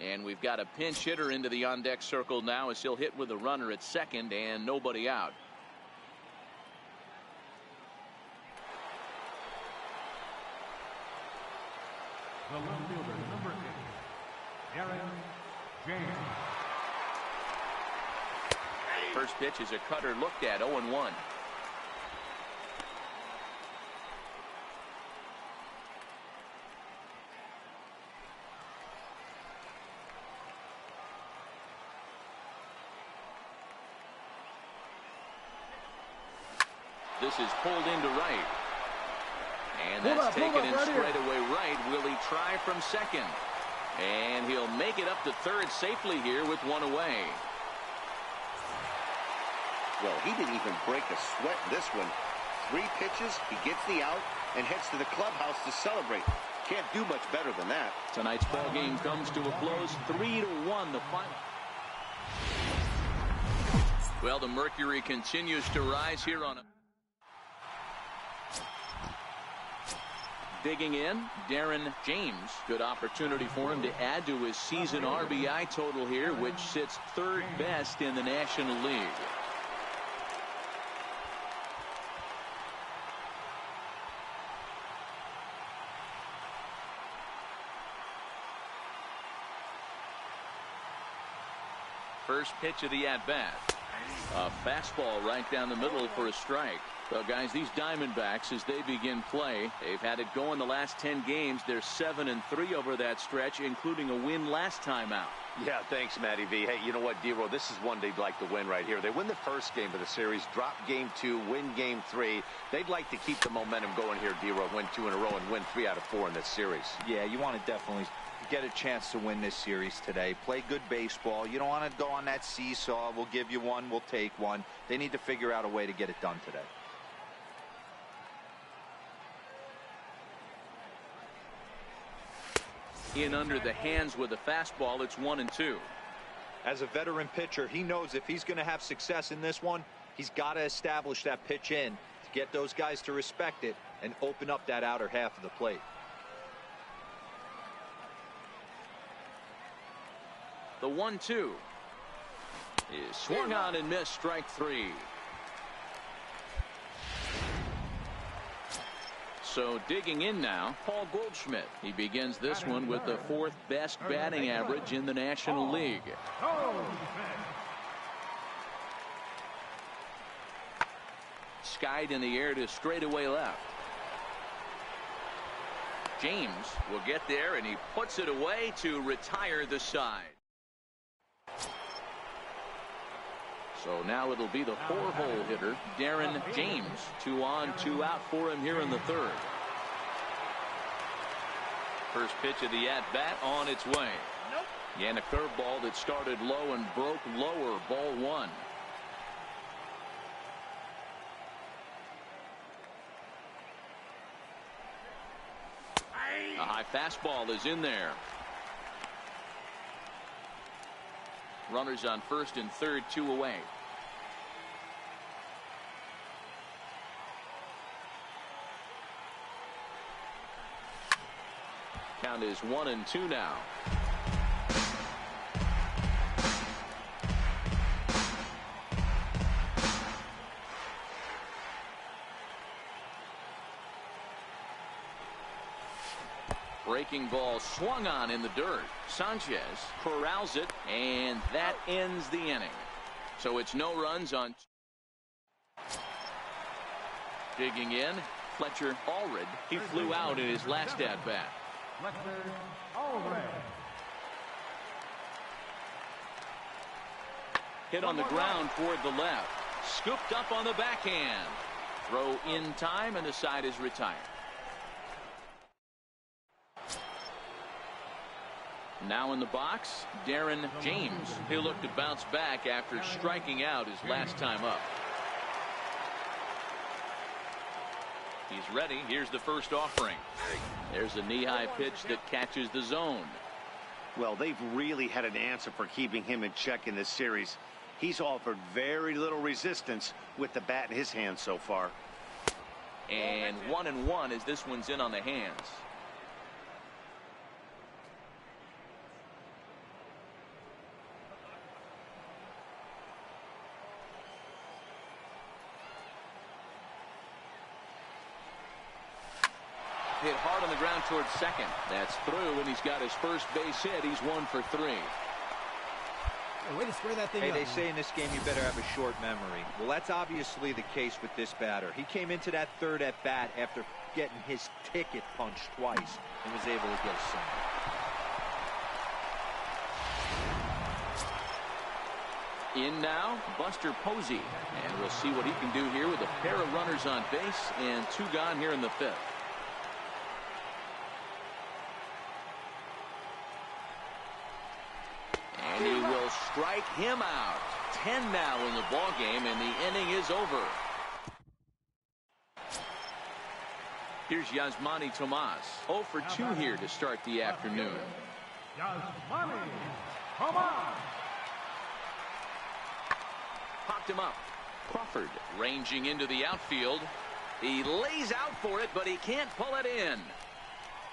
And we've got a pinch hitter into the on-deck circle now as he'll hit with a runner at second and nobody out. The left fielder, number 8, Darren James. First pitch is a cutter looked at, 0-1. This is pulled into right. And that's taken in straight away right. Will he try from second? And he'll make it up to third safely here with one away. Well, he didn't even break a sweat this one. 3 pitches, he gets the out and heads to the clubhouse to celebrate. Can't do much better than that. Tonight's ball game comes to a close, 3-1 the final. Well, the mercury continues to rise here on a digging in, Darren James. Good opportunity for him to add to his season RBI total here, which sits third best in the National League. First pitch of the at-bat. A fastball right down the middle for a strike. Well, guys, these Diamondbacks, as they begin play, they've had it going the last 10 games. They're 7-3 over that stretch, including a win last time out. Yeah, thanks, Matty V. Hey, you know what, D-Roll, this is one they'd like to win right here. They win the first game of the series, drop game 2, win game 3. They'd like to keep the momentum going here, D-Roll, win 2 in a row and win 3 out of 4 in this series. Yeah, you want to definitely get a chance to win this series today. Play good baseball. You don't want to go on that seesaw. We'll give you one, we'll take one. They need to figure out a way to get it done today. In under the hands with a fastball. It's 1-2. As a veteran pitcher, he knows if he's going to have success in this one, he's got to establish that pitch in to get those guys to respect it and open up that outer half of the plate. The 1-2 is swung on and missed, strike 3. So digging in now, Paul Goldschmidt. He begins this one with the 4th best batting average in the National League. Skied in the air to straightaway left. James will get there and he puts it away to retire the side. So now it'll be the 4-hole hitter, Darren James. 2 on, 2 out for him here in the 3rd. First pitch of the at-bat on its way. And a curveball that started low and broke lower, ball 1. A high fastball is in there. Runners on first and third, 2 away. Count is 1-2 now. Breaking ball swung on in the dirt. Sanchez corrals it, and that ends the inning. So it's no runs on. Digging in, Fletcher Allred. He flew out in his last at-bat. Hit on the ground toward the left. Scooped up on the backhand. Throw in time, and the side is retired. Now in the box, Darren James. He'll look to bounce back after striking out his last time up. He's ready. Here's the first offering. There's a knee-high pitch that catches the zone. Well, they've really had an answer for keeping him in check in this series. He's offered very little resistance with the bat in his hand so far. And 1-1 as this one's in on the hands. hit hard on the ground towards second. That's through, and he's got his first base hit. He's 1 for 3. Way to square that thing Hey, up, they man. say in this game you better have a short memory. Well, that's obviously the case with this batter. He came into that third at bat after getting his ticket punched twice and was able to get a single. In now, Buster Posey. And we'll see what he can do here with a pair of runners on base and 2 gone here in the 5th. And he will strike him out. 10 now in the ball game, and the inning is over. Here's Yasmani Tomas. 0 for 2 here to start the afternoon. Yasmani Tomas. Popped him up. Crawford ranging into the outfield. He lays out for it, but he can't pull it in.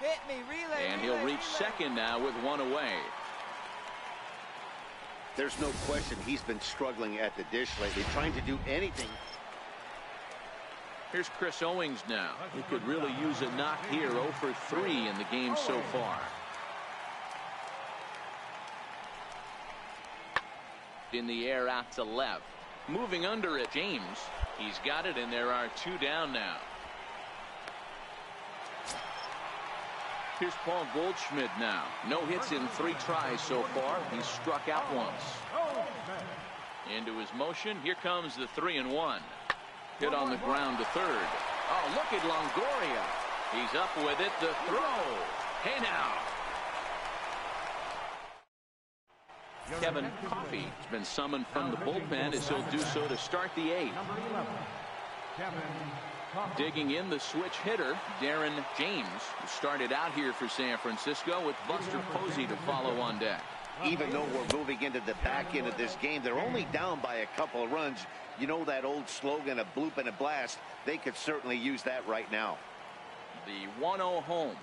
Hit me, relay. And he'll reach second now with 1 away. There's no question he's been struggling at the dish lately, trying to do anything. Here's Chris Owings now. He could really use a knock here. 0 for 3 in the game so far. In the air out to left. Moving under it, James. He's got it, and there are 2 down now. Here's Paul Goldschmidt now. No hits in 3 tries so far. He's struck out once. Into his motion. Here comes the 3-1. Hit on the ground to third. Oh, look at Longoria. He's up with it. The throw. Hey now. Kevin Coffey has been summoned from the bullpen as he'll do so to start the 8th. Digging in the switch hitter, Darren James, who started out here for San Francisco with Buster Posey to follow on deck. Even though we're moving into the back end of this game, they're only down by a couple of runs. You know that old slogan, a bloop and a blast. They could certainly use that right now. The 1-0 home.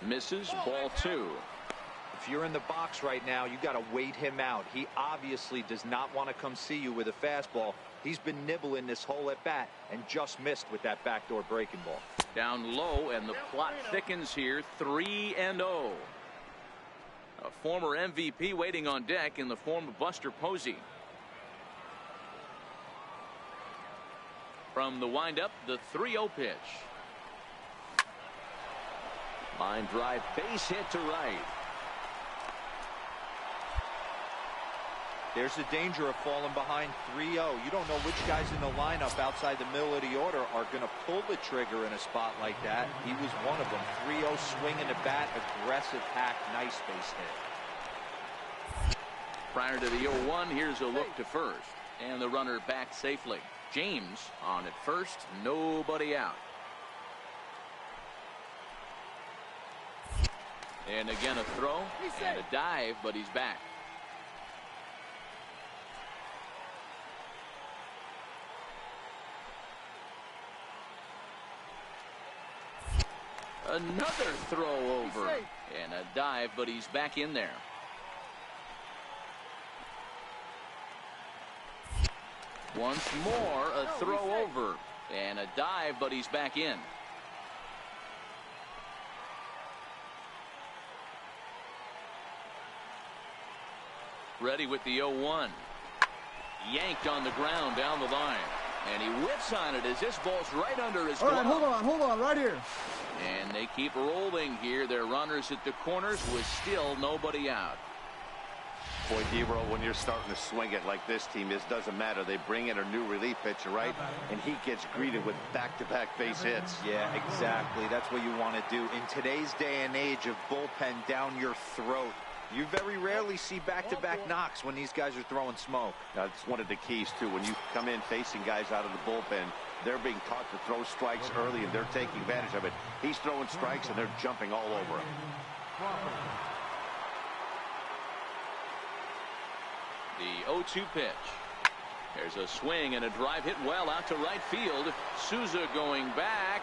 Misses, ball 2. If you're in the box right now, you got to wait him out. He obviously does not want to come see you with a fastball. He's been nibbling this whole at bat and just missed with that backdoor breaking ball. Down low, and the plot thickens here. 3-0. A former MVP waiting on deck in the form of Buster Posey. From the windup, the 3-0 pitch. Line drive, base hit to right. There's the danger of falling behind 3-0. You don't know which guys in the lineup outside the middle of the order are going to pull the trigger in a spot like that. He was one of them. 3-0 swinging the bat, aggressive hack, nice base hit. Prior to the 0-1, here's a look to first. And the runner back safely. James on at first, nobody out. And again a throw and a dive, but he's back. Another throw over and a dive, but he's back in there. Once more, a throw over and a dive, but he's back in. Ready with the 0-1. Yanked on the ground down the line. And he whips on it as this ball's right under his glove. All right, hold on, right here. And they keep rolling here. Their runners at the corners with still nobody out. Boy, D-Roll, when you're starting to swing it like this team is, doesn't matter. They bring in a new relief pitcher, right? And he gets greeted with back-to-back base hits. Yeah, exactly. That's what you want to do. In today's day and age of bullpen down your throat, you very rarely see back-to-back knocks when these guys are throwing smoke. That's one of the keys, too. When you come in facing guys out of the bullpen, they're being taught to throw strikes early, and they're taking advantage of it. He's throwing strikes, and they're jumping all over him. The 0-2 pitch. There's a swing and a drive hit well out to right field. Souza going back,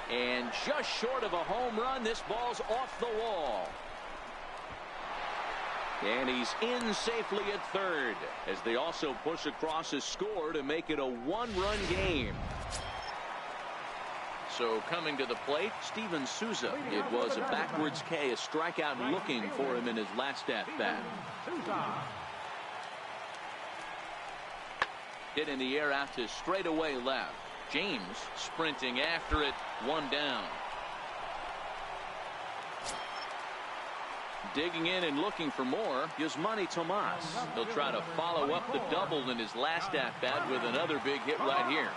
and just short of a home run. This ball's off the wall. And he's in safely at third as they also push across a score to make it a 1-run game. So coming to the plate, Steven Souza. It was a backwards K, a strikeout looking for him in his last at bat. Hit in the air out to straightaway left. James sprinting after it, one down. Digging in and looking for more, Yasmani Tomas. He'll try to follow up the double in his last at bat with another big hit right here.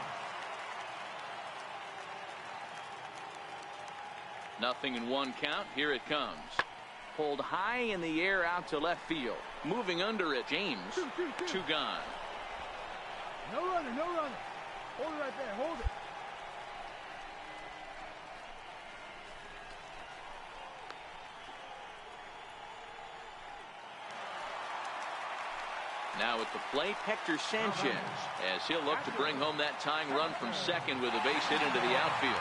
Nothing in one count. Here it comes. Pulled high in the air out to left field. Moving under it, James. Two gone. No runner, no runner. Hold it right there, hold it. Now at the plate, Hector Sanchez, as he'll look to bring home that tying run from second with a base hit into the outfield.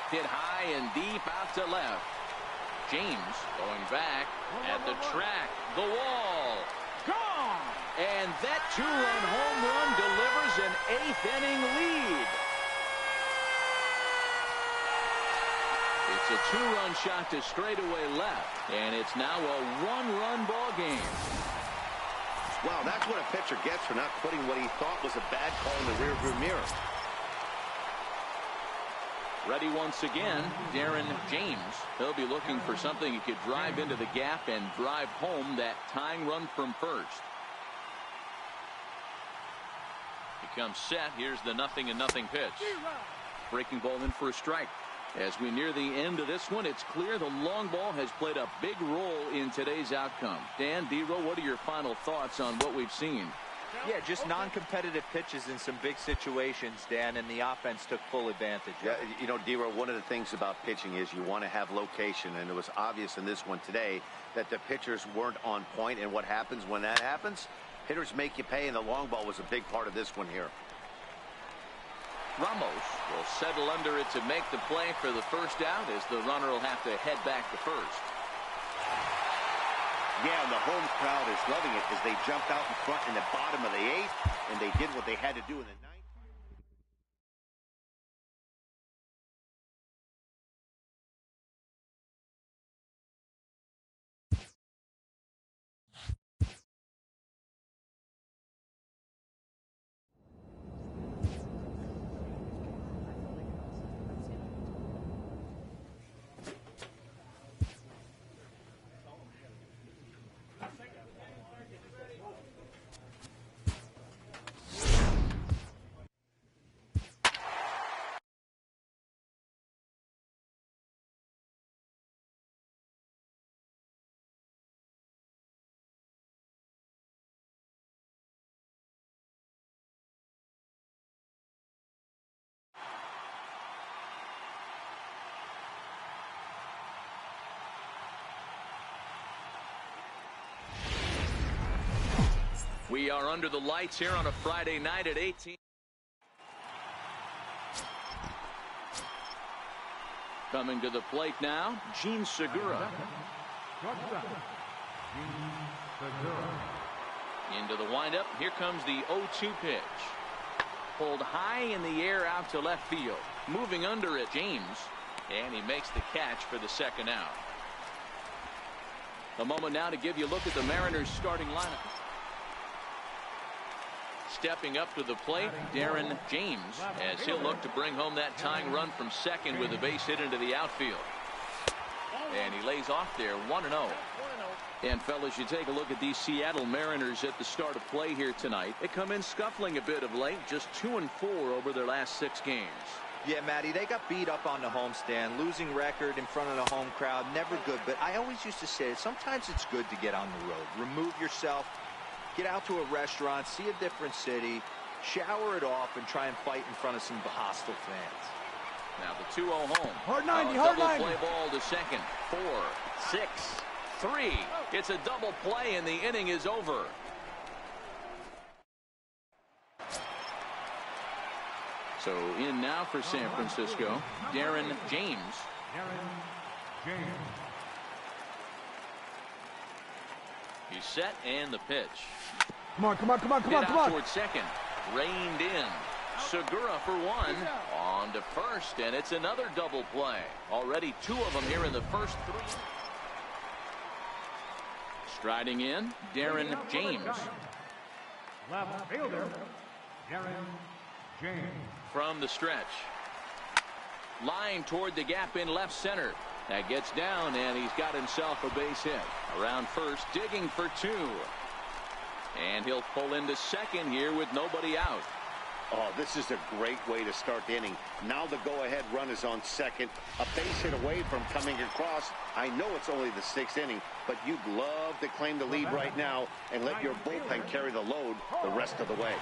Hit high and deep out to left. James going back at the track, the wall. Gone! And that two-run home run delivers an eighth-inning lead. It's a two-run shot to straightaway left, and it's now a one-run ball game. Wow, that's what a pitcher gets for not putting what he thought was a bad call in the rearview mirror. Ready once again, Darren James. He'll be looking for something he could drive into the gap and drive home that tying run from first. He comes set. Here's the 0-0 pitch. Breaking ball in for a strike. As we near the end of this one, it's clear the long ball has played a big role in today's outcome. Dan, D-Row, what are your final thoughts on what we've seen? Yeah, just non-competitive pitches in some big situations, Dan, and the offense took full advantage. Yeah, you know, D-Row, one of the things about pitching is you want to have location, and it was obvious in this one today that the pitchers weren't on point, and what happens when that happens? Hitters make you pay, and the long ball was a big part of this one here. Ramos will settle under it to make the play for the first out, as the runner will have to head back to first. Yeah, and the home crowd is loving it as they jumped out in front in the bottom of the eighth, and they did what they had to do in the ninth. We are under the lights here on a Friday night at 18. Coming to the plate now, Gene Segura. Into the windup. Here comes the 0-2 pitch. Pulled high in the air out to left field. Moving under it, James. And he makes the catch for the second out. A moment now to give you a look at the Mariners starting lineup. Stepping up to the plate, Darren James, as he'll look to bring home that tying run from second with a base hit into the outfield. And he lays off there, 1-0. And fellas, you take a look at these Seattle Mariners at the start of play here tonight. They come in scuffling a bit of late, just 2-4 over their last 6 games. Yeah, Matty, they got beat up on the homestand. Losing record in front of the home crowd, never good. But I always used to say, sometimes it's good to get on the road. Remove yourself. Get out to a restaurant, see a different city, shower it off, and try and fight in front of some hostile fans. Now the 2-0 home. Hard 90, hard 90. Double play ball to second. 4, 6, 3. It's a double play, and the inning is over. So in now for San Francisco, Darren James. He's set, and the pitch. Come on, come on, come on, come on, Hit come out on. towards second. Reined in. Segura for one. On to first, and it's another double play. Already 2 of them here in the first 3. Striding in, Darren James. Left fielder, Darren James. From the stretch. Line toward the gap in left center. That gets down, and he's got himself a base hit. Around first, digging for 2. And he'll pull into second here with nobody out. Oh, this is a great way to start the inning. Now the go-ahead run is on second. A base hit away from coming across. I know it's only the 6th inning, but you'd love to claim the lead right now and let your bullpen carry the load the rest of the way.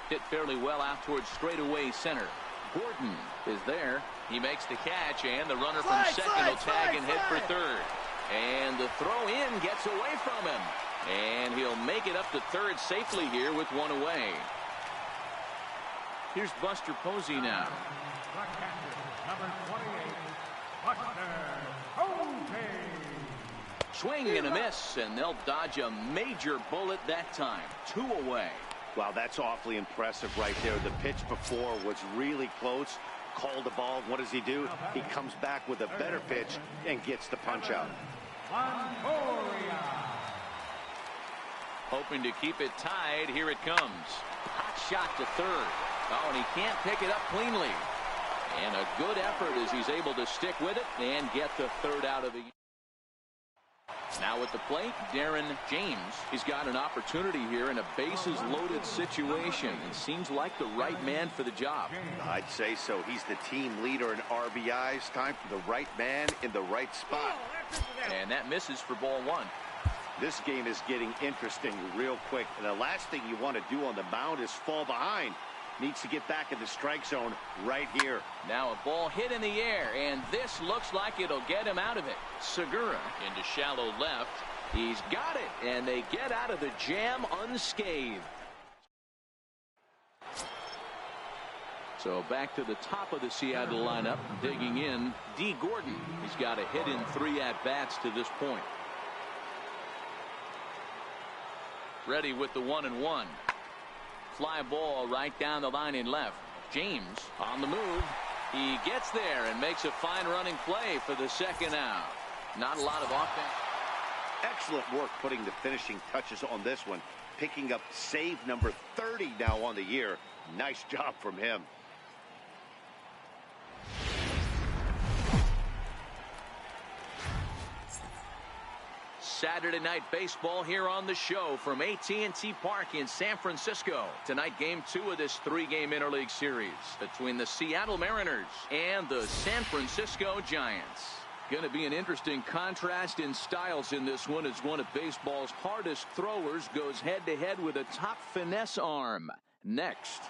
Hit fairly well out towards straightaway center. Gordon is there. He makes the catch, and the runner from second will tag and head for third. And the throw in gets away from him. And he'll make it up to third safely here with 1 away. Here's Buster Posey now. The catcher, number 28, Buster Posey. Swing and a miss, and they'll dodge a major bullet that time. 2 away. Wow, that's awfully impressive right there. The pitch before was really close. Called the ball. What does he do? He comes back with a better pitch and gets the punch out. Hoping to keep it tied. Here it comes. Hot shot to third. Oh, and he can't pick it up cleanly. And a good effort as he's able to stick with it and get the third out of the. Now at the plate, Darren James. He's got an opportunity here in a bases-loaded situation. And seems like the right man for the job. I'd say so. He's the team leader in RBIs. Time for the right man in the right spot. And that misses for ball 1. This game is getting interesting real quick. And the last thing you want to do on the mound is fall behind. Needs to get back in the strike zone right here. Now a ball hit in the air, and this looks like it'll get him out of it. Segura into shallow left. He's got it, and they get out of the jam unscathed. So back to the top of the Seattle lineup, digging in, D. Gordon. He's got a hit in 3 at-bats to this point. Ready with the 1-1. Fly ball right down the line in left. James on the move. He gets there and makes a fine running play for the second out. Not a lot of offense. Excellent work putting the finishing touches on this one. Picking up save number 30 now on the year. Nice job from him. Saturday night baseball here on the show from AT&T Park in San Francisco. Tonight, game 2 of this 3-game interleague series between the Seattle Mariners and the San Francisco Giants. Going to be an interesting contrast in styles in this one as one of baseball's hardest throwers goes head-to-head with a top finesse arm. Next,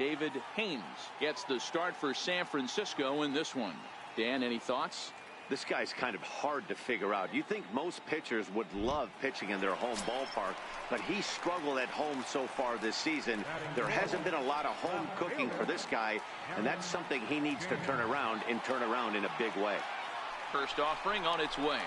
David Haynes gets the start for San Francisco in this one. Dan, any thoughts? This guy's kind of hard to figure out. You think most pitchers would love pitching in their home ballpark, but he struggled at home so far this season. There hasn't been a lot of home cooking for this guy, and that's something he needs to turn around in a big way. First offering on its way.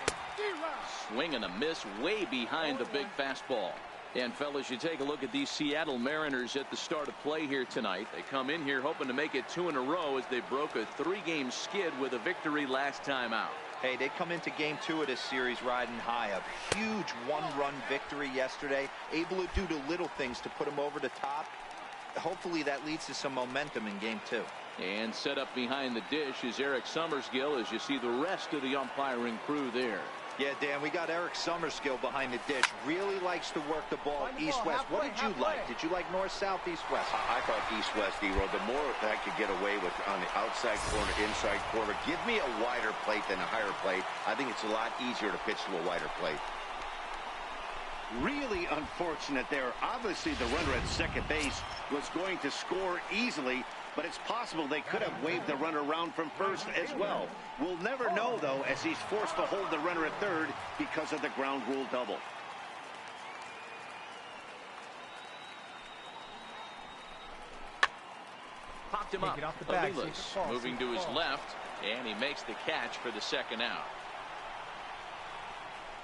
Swing and a miss way behind the big fastball. And fellas, you take a look at these Seattle Mariners at the start of play here tonight. They come in here hoping to make it 2 in a row as they broke a 3-game skid with a victory last time out. Hey, they come into game 2 of this series riding high. A huge 1-run victory yesterday. Able to do the little things to put them over the top. Hopefully that leads to some momentum in game 2. And set up behind the dish is Eric Summerskill as you see the rest of the umpiring crew there. Yeah, Dan, we got Eric Summerskill behind the dish. Really likes to work the ball east-west. What did you like? Did you like north-south, east-west? I thought east-west, D-Row. The more I could get away with on the outside corner, inside corner, give me a wider plate than a higher plate. I think it's a lot easier to pitch to a wider plate. Really unfortunate there. Obviously, the runner at second base was going to score easily, but it's possible they could have waved the runner around from first as well. We'll never know, though, as he's forced to hold the runner at third because of the ground rule double. Popped him up. Aviles moving to his left, and he makes the catch for the second out.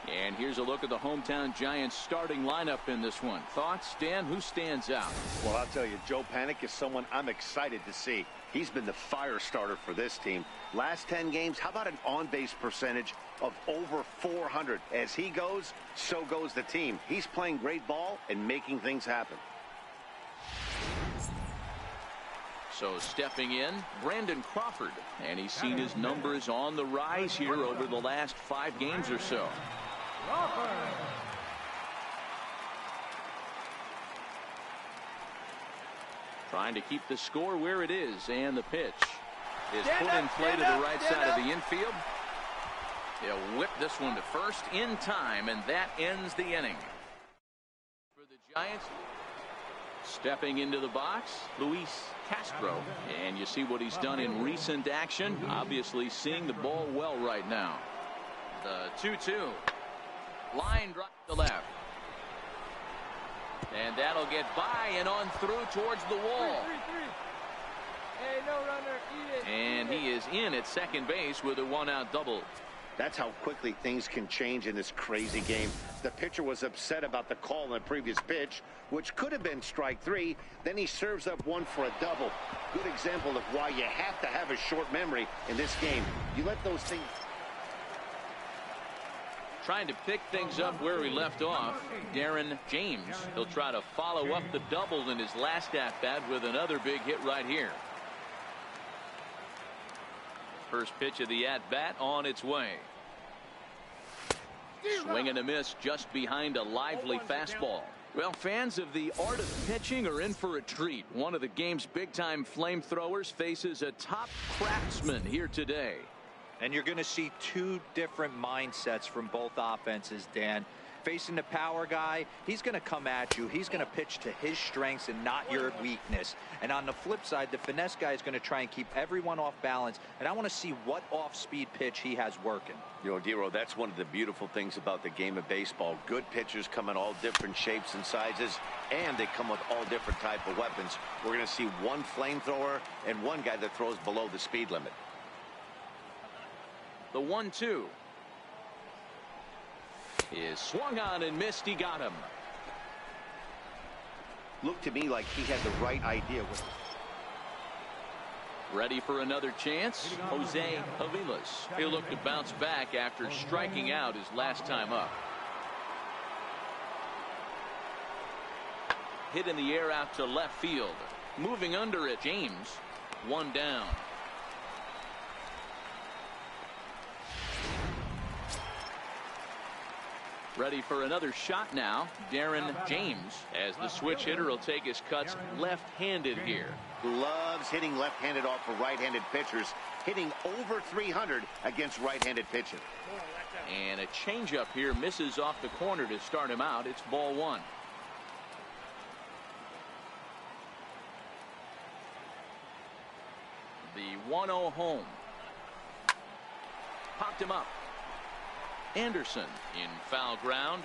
And here's a look at the hometown Giants starting lineup in this one. Thoughts, Dan? Who stands out? Well, I'll tell you, Joe Panik is someone I'm excited to see. He's been the fire starter for this team. Last 10 games, how about an on-base percentage of over 400? As he goes, so goes the team. He's playing great ball and making things happen. So stepping in, Brandon Crawford. And he's seen his numbers on the rise here over the last 5 games or so. Trying to keep the score where it is, and the pitch is put in play to the right side of the infield. They'll whip this one to first in time, and that ends the inning. For the Giants, stepping into the box, Luis Castro, and you see what he's done in recent action. Obviously seeing the ball well right now. The 2-2. Line drive to left. And that'll get by and on through towards the wall. Hey, no runner, eat it. And he is in at second base with a 1-out double. That's how quickly things can change in this crazy game. The pitcher was upset about the call on the previous pitch, which could have been strike 3. Then he serves up one for a double. Good example of why you have to have a short memory in this game. You let those things... Trying to pick things up where he left off, Darren James. He'll try to follow up the double in his last at-bat with another big hit right here. First pitch of the at-bat on its way. Swing and a miss just behind a lively fastball. Well, fans of the art of pitching are in for a treat. One of the game's big-time flamethrowers faces a top craftsman here today. And you're going to see 2 different mindsets from both offenses, Dan. Facing the power guy, he's going to come at you. He's going to pitch to his strengths and not your weakness. And on the flip side, the finesse guy is going to try and keep everyone off balance. And I want to see what off-speed pitch he has working. You know, Dero, that's one of the beautiful things about the game of baseball. Good pitchers come in all different shapes and sizes, and they come with all different type of weapons. We're going to see one flamethrower and one guy that throws below the speed limit. The 1-2 is swung on and missed. He got him. Looked to me like he had the right idea with it. Ready for another chance, Jose Aviles. He'll look to bounce back after striking out his last time up. Hit in the air out to left field. Moving under it, James. 1 down. Ready for another shot now, Darren James, as the switch hitter will take his cuts left-handed here. Loves hitting left-handed off for right-handed pitchers, hitting over 300 against right-handed pitching. And a changeup here misses off the corner to start him out. It's ball 1. The 1-0 home. Popped him up. Anderson in foul ground,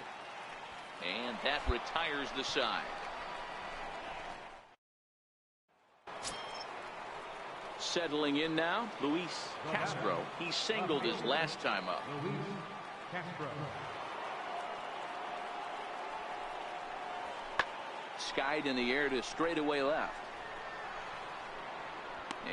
and that retires the side. Settling in now, Luis Castro. He singled his last time up. Luis Castro. Skied in the air to straightaway left.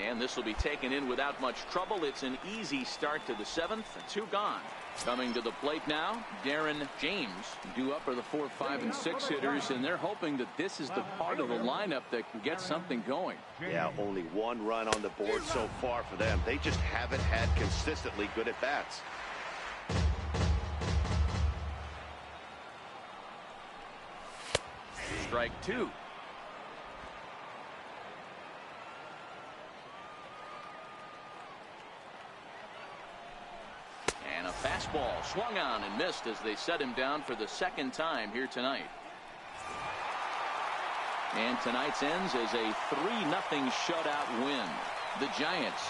And this will be taken in without much trouble. It's an easy start to the 7th. 2 gone. Coming to the plate now, Darren James. Due up are the 4, 5, and 6 hitters, and they're hoping that this is the part of the lineup that can get something going. Yeah, only 1 run on the board so far for them. They just haven't had consistently good at-bats. Strike 2. And a fastball swung on and missed as they set him down for the 2nd time here tonight. And tonight's ends as a 3-0 shutout win. The Giants